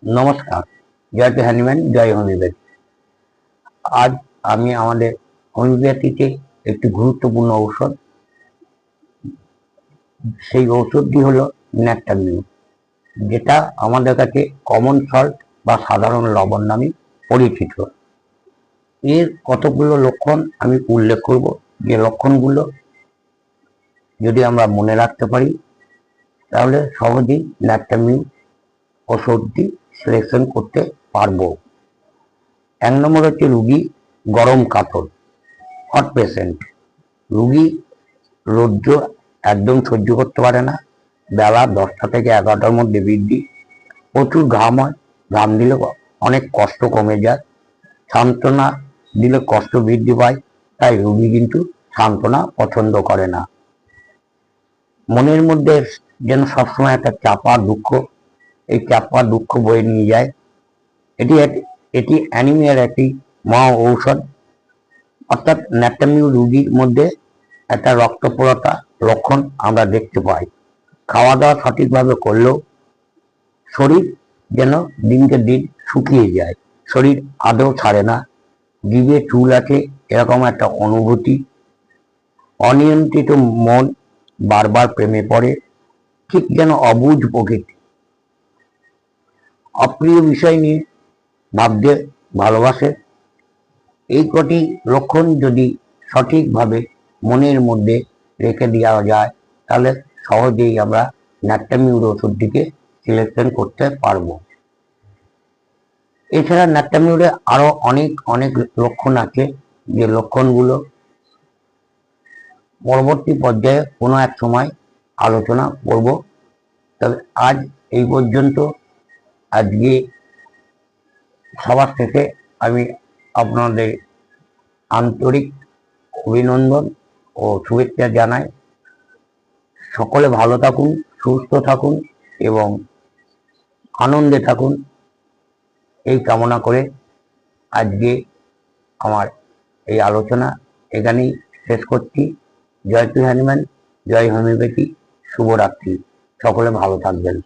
নমস্কার। জয় to Hahnemann, জয় হোমিওপ্যাথি। আজ আমি আমাদের হোমিওপ্যাথিতে একটি গুরুত্বপূর্ণ ঔষধ, সেই ঔষধটি হলো ন্যাট্টামিউ, যেটা আমাদের কাছে কমন সল্ট বা সাধারণ লবণ নামে পরিচিত। এর কতগুলো লক্ষণ আমি উল্লেখ করব, যে লক্ষণগুলো যদি আমরা মনে রাখতে পারি তাহলে সহজেই ন্যাট্টামিউ ওষুধটি সিলেকশন করতে পারবো। 1 নম্বর হচ্ছে রুগী গরম কাতর, হট পেশেন্ট। রুগী রৌদ্র একদম সহ্য করতে পারে না, বেলা 10টা থেকে 11টার মধ্যে বৃদ্ধি, প্রচুর ঘাম হয়, ঘাম দিলে অনেক কষ্ট কমে যায়, সান্ত্বনা দিলে কষ্ট বৃদ্ধি পায়, তাই রুগী কিন্তু সান্ত্বনা পছন্দ করে না। মনের মধ্যে যেন সবসময় একটা চাপা দুঃখ, এই চাপা দুঃখ বয়ে নিয়ে যায়। এটি অ্যানিমিয়ার একটি মহা ঔষধ। অর্থাৎ ন্যাট্টামিউ রোগীর মধ্যে একটা রক্তপরতা লক্ষণ আমরা দেখতে পাই। খাওয়া দাওয়া সঠিকভাবে করলেও শরীর যেন দিনকে দিন শুকিয়ে যায়, শরীর আদৌ ছাড়ে না, জিভে চুল আছে এরকম একটা অনুভূতি, অনিয়ন্ত্রিত মন বারবার প্রেমে পড়ে, ঠিক যেন অবুঝ প্রকৃতি, অপ্রিয় বিষয় নিয়ে ভাবতে ভালোবাসে। এই কটি লক্ষণ যদি সঠিকভাবে মনের মধ্যে রেখে দেওয়া যায় তাহলে সহজেই আমরা ন্যাট্টামিউর ওষুধটিকে সিলেকশন করতে পারবো। এছাড়া ন্যাট্টামিউরে আরো অনেক অনেক লক্ষণ আছে, যে লক্ষণগুলো পরবর্তী পর্যায়ে কোনো এক সময় আলোচনা করব। তবে আজ এই পর্যন্ত। আজকে সবার শেষে আমি আপনাদের আন্তরিক অভিনন্দন ও শুভেচ্ছা জানাই। সকলে ভালো থাকুন, সুস্থ থাকুন এবং আনন্দে থাকুন, এই কামনা করে আজকে আমার এই আলোচনা এখানেই শেষ করছি। জয় টু হ্যানিম্যান, জয় হোমিওপ্যাথি, শুভরাত্রি। সকলে ভালো থাকবেন।